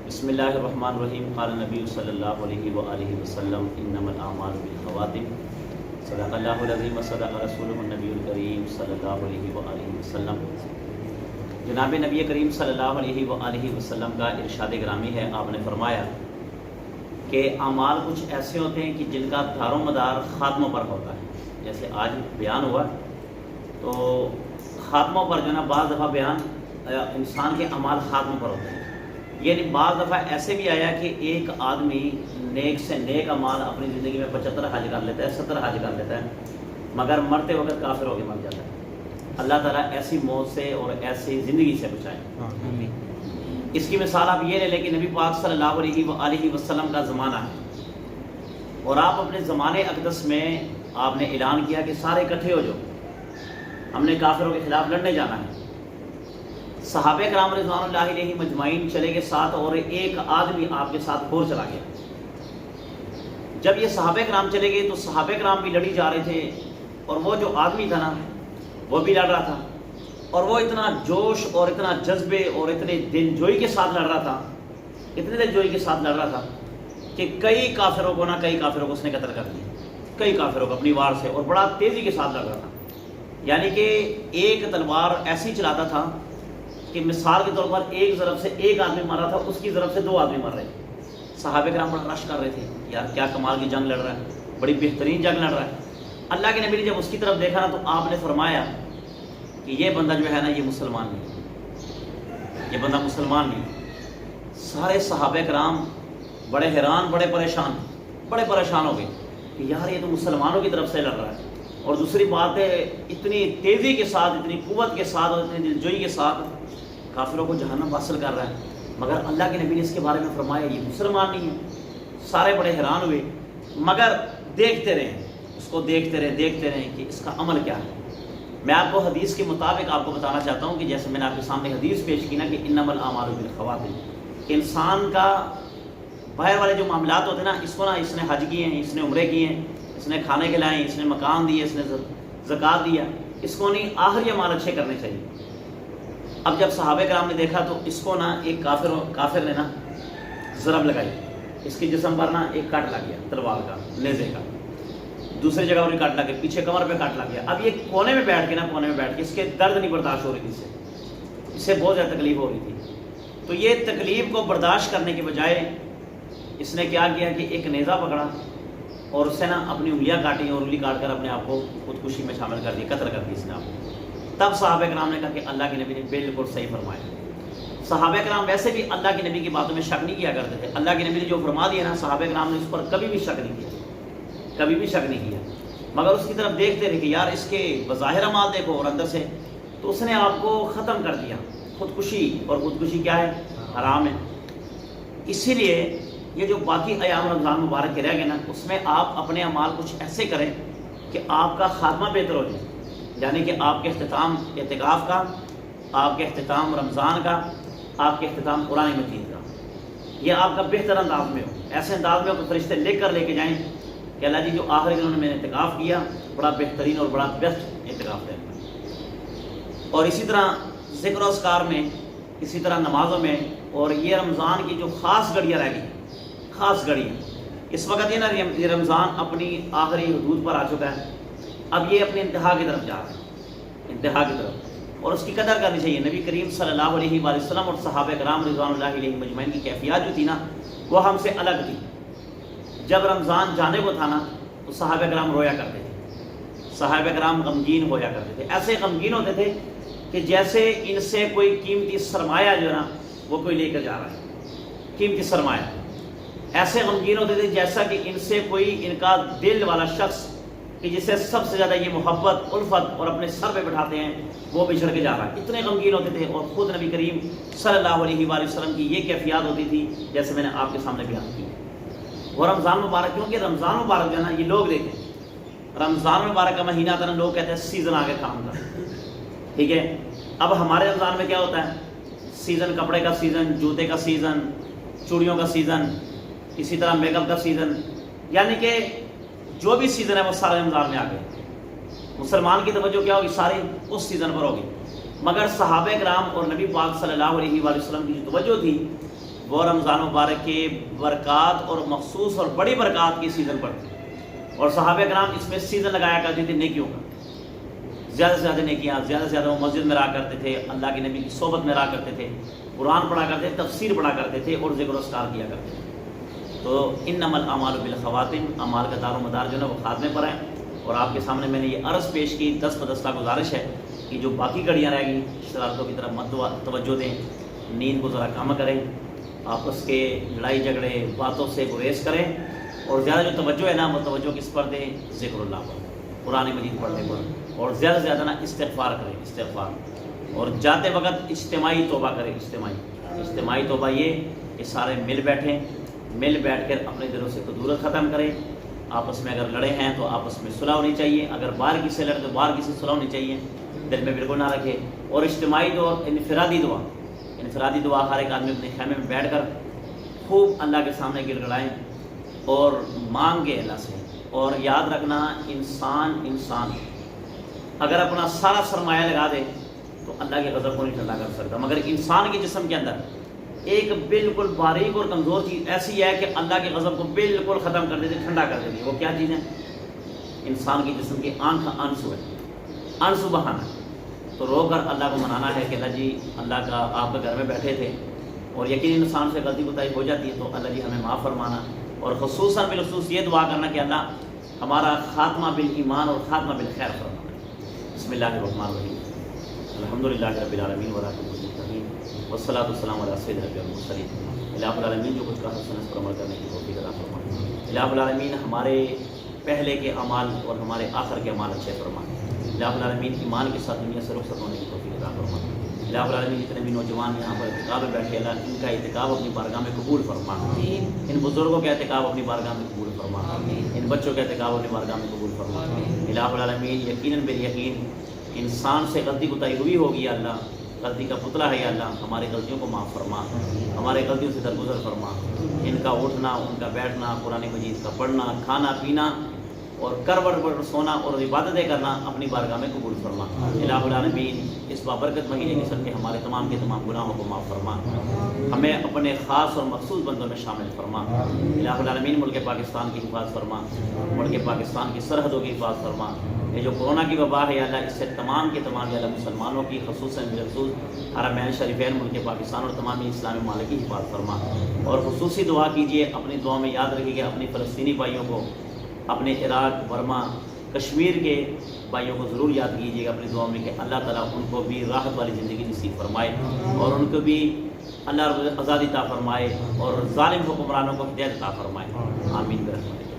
بسم اللہ الرحمن الرحیم قال نبی صلی اللہ علیہ وآلہ وسلم انما الاعمال بالخواتم صدق اللہ العظیم وصدق رسولہ النبی الکریم صلی اللہ علیہ وآلہ وسلم۔ جناب نبی کریم صلی اللہ علیہ وآلہ وسلم کا ارشاد گرامی ہے، آپ نے فرمایا کہ اعمال کچھ ایسے ہوتے ہیں کہ جن کا دار و مدار خاتموں پر ہوتا ہے۔ جیسے آج بیان ہوا تو خاتموں پر جو ہے نا بعض دفعہ بیان انسان کے اعمال خاتموں پر ہوتے ہیں، یعنی بعض دفعہ ایسے بھی آیا کہ ایک آدمی نیک سے نیک اعمال اپنی زندگی میں 75 حج کر لیتا ہے، 70 حج کر لیتا ہے، مگر مرتے وقت کافر ہو کے مر جاتا ہے۔ اللہ تعالیٰ ایسی موت سے اور ایسی زندگی سے بچائے۔ اس کی مثال آپ یہ لے لیں کہ نبی پاک صلی اللہ علیہ وآلہ وسلم کا زمانہ ہے اور آپ اپنے زمانے اقدس میں آپ نے اعلان کیا کہ سارے اکٹھے ہو جاؤ، ہم نے کافروں کے خلاف لڑنے جانا ہے۔ صحابہ کرام رضوان اللہ علیہ مجمعین چلے گئے ساتھ اور ایک آدمی آپ کے ساتھ اور چلا گیا۔ جب یہ صحابہ کرام چلے گئے تو صحابہ کرام بھی لڑی جا رہے تھے اور وہ جو آدمی تھا نا وہ بھی لڑ رہا تھا، اور وہ اتنا جوش اور اتنا جذبے اور اتنے دل جوئی کے ساتھ لڑ رہا تھا، اتنے دل جوئی کے ساتھ لڑ رہا تھا کہ کئی کافروں کو اس نے قتل کر دیا، کئی کافروں کو اپنی وار سے، اور بڑا تیزی کے ساتھ لڑ رہا تھا۔ یعنی کہ ایک تلوار ایسی چلاتا تھا کہ مثال کے طور پر ایک ضرب سے ایک آدمی مر رہا تھا، اس کی ضرب سے 2 آدمی مر رہے تھے۔ صحابہ کرام بڑا رش کر رہے تھے، یار کیا کمال کی جنگ لڑ رہا ہے، بڑی بہترین جنگ لڑ رہا ہے۔ اللہ کے نبی نے جب اس کی طرف دیکھا نا تو آپ نے فرمایا کہ یہ بندہ جو ہے نا یہ مسلمان نہیں، یہ بندہ مسلمان نہیں۔ سارے صحابہ کرام بڑے حیران، بڑے پریشان ہو گئے کہ یار یہ تو مسلمانوں کی طرف سے لڑ رہا ہے، اور دوسری بات ہے اتنی تیزی کے ساتھ، اتنی قوت کے ساتھ اور اتنی دلجوئی کے ساتھ کافروں کو جہنم حاصل کر رہا ہے، مگر اللہ کے نبی نے اس کے بارے میں فرمایا یہ مسلمان نہیں ہے۔ سارے بڑے حیران ہوئے، مگر دیکھتے رہے، اس کو دیکھتے رہے کہ اس کا عمل کیا ہے۔ میں آپ کو حدیث کے مطابق آپ کو بتانا چاہتا ہوں کہ جیسے میں نے آپ کے سامنے حدیث پیش کی نا کہ انما الاعمال بالخواتم، انسان کا باہر والے جو معاملات ہوتے ہیں نا، اس کو نا اس نے حج کیے ہیں، اس نے عمرے کیے ہیں، اس نے کھانے کھلائے، اس نے مکان دیے، اس نے زکوٰۃ دیا، اس کو نہیں آخری اعمال اچھے کرنے چاہیے۔ اب جب صحابہ کرام نے دیکھا تو اس کو نا ایک کافر نے نا ضرب لگائی، اس کے جسم پر نا ایک کٹ لگ گیا تلوار کا، نیزے کا، دوسری جگہ پر کٹ لگ گیا، پیچھے کمر پہ کٹ لگ گیا۔ اب یہ کونے میں بیٹھ کے اس کے درد نہیں برداشت ہو رہی تھی، اس سے بہت زیادہ تکلیف ہو رہی تھی۔ تو یہ تکلیف کو برداشت کرنے کے بجائے اس نے کیا کیا کہ ایک نیزہ پکڑا اور اس سے نا اپنی انگلیاں کاٹی اور انگلی کاٹ کر اپنے آپ کو خودکشی میں شامل کر دیا، قتل کر دیا اس نے آپ کو۔ تب صحابہ کرام نے کہا کہ اللہ کے نبی نے بالکل صحیح فرمایا۔ صحابہ کرام ویسے بھی اللہ کے نبی کی باتوں میں شک نہیں کیا کرتے تھے، اللہ کے نبی نے جو فرما دیا نا صحابہ کرام نے اس پر کبھی بھی شک نہیں کیا، مگر اس کی طرف دیکھتے رہے کہ یار اس کے بظاہر اعمال دیکھو اور اندر سے، تو اس نے آپ کو ختم کر دیا۔ خودکشی، اور خودکشی کیا ہے؟ حرام ہے۔ اسی لیے یہ جو باقی ایام رمضان مبارک کے رہ گئے نا، اس میں آپ اپنے اعمال کچھ ایسے کریں کہ آپ کا خاتمہ بہتر ہو جائے، یعنی کہ آپ کے اختتام اعتکاف کا، آپ کے اختتام رمضان کا، آپ کے اختتام قرآن مجید کا، یہ آپ کا بہتر انداز میں ہو، ایسے انداز میں ہو کہ فرشتے لے کر لے کے جائیں کہ اللہ جی جو آخری دنوں نے میں نے اعتکاف کیا بڑا بہترین اور بڑا بیسٹ اعتکاف ہے۔ اور اسی طرح ذکر و اذکار میں، اسی طرح نمازوں میں، اور یہ رمضان کی جو خاص گھڑیاں رہ گئی، خاص گھڑیاں اس وقت یہ نا یہ رمضان اپنی آخری حدود پر آ چکا ہے، اب یہ اپنے انتہا کی طرف جا رہا ہے، انتہا کی طرف، اور اس کی قدر کرنی چاہیے۔ نبی کریم صلی اللہ علیہ وآلہ وسلم اور صحابہ کرام رضوان اللہ علیہ مجمعین کی کیفیات جو تھی نا وہ ہم سے الگ تھی۔ جب رمضان جانے کو تھا نا تو صحابہ کرام رویا کرتے تھے، صحابہ کرام غمگین ہویا کرتے تھے، ایسے غمگین ہوتے تھے کہ جیسے ان سے کوئی قیمتی سرمایہ جو ہے نا وہ کوئی لے کر جا رہا ہے، قیمتی سرمایہ۔ ایسے غمگین ہوتے تھے جیسا کہ ان سے کوئی ان کا دل والا شخص کہ جسے سب سے زیادہ یہ محبت، الفت اور اپنے سر پہ بٹھاتے ہیں وہ بچھڑ کے جا رہا ہے، اتنے غمگین ہوتے تھے۔ اور خود نبی کریم صلی اللہ علیہ وآلہ وسلم کی یہ کیفیات ہوتی تھی جیسے میں نے آپ کے سامنے بیان کی۔ وہ رمضان مبارک، کیونکہ رمضان مبارک جو ہے نا یہ لوگ دیکھیں، رمضان مبارک کا مہینہ آتا ہے نا، لوگ کہتے ہیں سیزن آ گیا کام کا، ٹھیک ہے۔ اب ہمارے رمضان میں کیا ہوتا ہے؟ سیزن، کپڑے کا سیزن، جوتے کا سیزن، چوڑیوں کا سیزن، اسی طرح میک اپ کا سیزن، یعنی کہ جو بھی سیزن ہے وہ سارے رمضان میں آ گئے۔ مسلمان کی توجہ کیا ہوگی؟ ساری اس سیزن پر ہوگی۔ مگر صحابہ کرام اور نبی پاک صلی اللہ علیہ وآلہ وسلم کی جو توجہ تھی وہ رمضان مبارک کے برکات اور مخصوص اور بڑی برکات کی سیزن پر تھی، اور صحابہ کرام اس میں سیزن لگایا کرتے تھے نیکیوں کا، زیادہ سے زیادہ نیکیاں، زیادہ سے زیادہ وہ مسجد میں رہا کرتے تھے، اللہ کے نبی کی صحبت میں رہا کرتے تھے، قرآن پڑھا کرتے تھے، تفسیر پڑھا کرتے تھے اور ذکر و اذکار کیا کرتے تھے۔ تو انما الاعمال بالخواتم، اعمال کا دار و مدار جو ہے وہ خاتمے پر ہے۔ اور آپ کے سامنے میں نے یہ عرض پیش کی، دست بدستہ گزارش ہے کہ جو باقی گھڑیاں رہ گئیں شرارتوں کی طرف مت توجہ دیں، نیند کو ذرا کم کریں، آپس کے لڑائی جھگڑے باتوں سے گریز کریں، اور زیادہ جو توجہ ہے نا وہ توجہ کس پر دیں؟ ذکر اللہ پر، قرآن مجید پڑھنے پر، اور زیادہ سے زیادہ نا استغفار کریں، استغفار، اور جاتے وقت اجتماعی توبہ کریں۔ اجتماعی توبہ یہ کہ سارے مل بیٹھ کر اپنے دلوں سے کدورت ختم کریں۔ آپس میں اگر لڑے ہیں تو آپس میں صلح ہونی چاہیے، اگر باہر کسی سے لڑے تو باہر کسی سے صلح ہونی چاہیے، دل میں بالکل نہ رکھے۔ اور اجتماعی دعا، انفرادی دعا ہر ایک آدمی اپنے خیمے میں بیٹھ کر خوب اللہ کے سامنے گڑ گڑائیں اور مانگے اللہ سے۔ اور یاد رکھنا انسان اگر اپنا سارا سرمایہ لگا دے تو اللہ کے غضب کو نہیں ٹھنڈا کر سکتا، مگر انسان کے جسم کے اندر ایک بالکل باریک اور کمزور چیز ایسی ہے کہ اللہ کے غضب کو بالکل ختم کر دیتی، ٹھنڈا کر دیتی۔ وہ کیا چیز ہے؟ انسان کے جسم کی آنکھ آنسو ہے، آنسو بہانا ہے۔ تو رو کر اللہ کو منانا ہے کہ اللہ جی، اللہ کا آپ کے گھر میں بیٹھے تھے اور یقین انسان سے غلطی کوتاہی ہو جاتی ہے تو اللہ جی ہمیں معاف فرمانا، اور خصوصاً بالخصوص یہ دعا کرنا کہ اللہ ہمارا خاتمہ بالایمان اور خاتمہ بالخیر فرمانا۔ بسم اللہ الرحمن الرحیم، الحمدللہ رب العالمین والعاقبۃ للمتقین والصلاۃ والسلام علی سید الانبیاء والمرسلین۔ الہ العالمین جو کچھ کہا سنت پر عمل کرنے کی توفیق عطا فرمائے۔ الہ العالمین ہمارے پہلے کے اعمال اور ہمارے آخر کے اعمال اچھے فرمائے۔ الہ العالمین ایمان کے ساتھ دنیا سے رخصت ہونے کی توفیق عطا فرمائے۔ الہ العالمین جتنے بھی نوجوان یہاں پر اعتکاف میں بیٹھے، اللہ ان کا اعتکاف اپنی بارگاہ میں قبول فرما، ان بزرگوں کا اعتکاف اپنی بارگاہ میں قبول فرما، ان بچوں کا اعتکاف اپنی بارگاہ میں قبول فرما۔ الہ العالمین یقیناً بالیقین انسان سے غلطی کوتاہی ہوئی ہوگی یا اللہ، غلطی کا پتلا ہے یا اللہ، ہماری غلطیوں کو معاف فرما، ہمارے غلطیوں سے درگزر فرما۔ ان کا اٹھنا، ان کا بیٹھنا، قرآن مجید کا پڑھنا، کھانا پینا اور کروٹ پر سونا اور عبادتیں کرنا اپنی بارگاہ میں قبول فرما۔ الہ العالمین اس بابرکت مہینے کے صدقے ہمارے تمام کے تمام گناہوں کو معاف فرما، ہمیں اپنے خاص اور مخصوص بندوں میں شامل فرما۔ الہ العالمین ملک پاکستان کی حفاظت فرما، ملک پاکستان کی سرحدوں کی حفاظت فرما۔ یہ جو کورونا کی وبا ہے اللہ، اس سے تمام کے تمام یا اللہ مسلمانوں کی خصوصاً بالخصوص حرمین شریفین ملک پاکستان اور تمام اسلامی ممالک کی حفاظت فرما۔ اور خصوصی دعا کیجیے، اپنی دعا میں یاد رکھیے اپنی فلسطینی بھائیوں کو، اپنے عراق، برما، کشمیر کے بھائیوں کو ضرور یاد کیجیے گا اپنی دعا میں کہ اللہ تعالیٰ ان کو بھی راحت والی زندگی نصیب فرمائے اور ان کو بھی اللہ آزادی عطا فرمائے اور ظالم حکمرانوں کو ہدایت عطا فرمائے۔ آمین برحمتک۔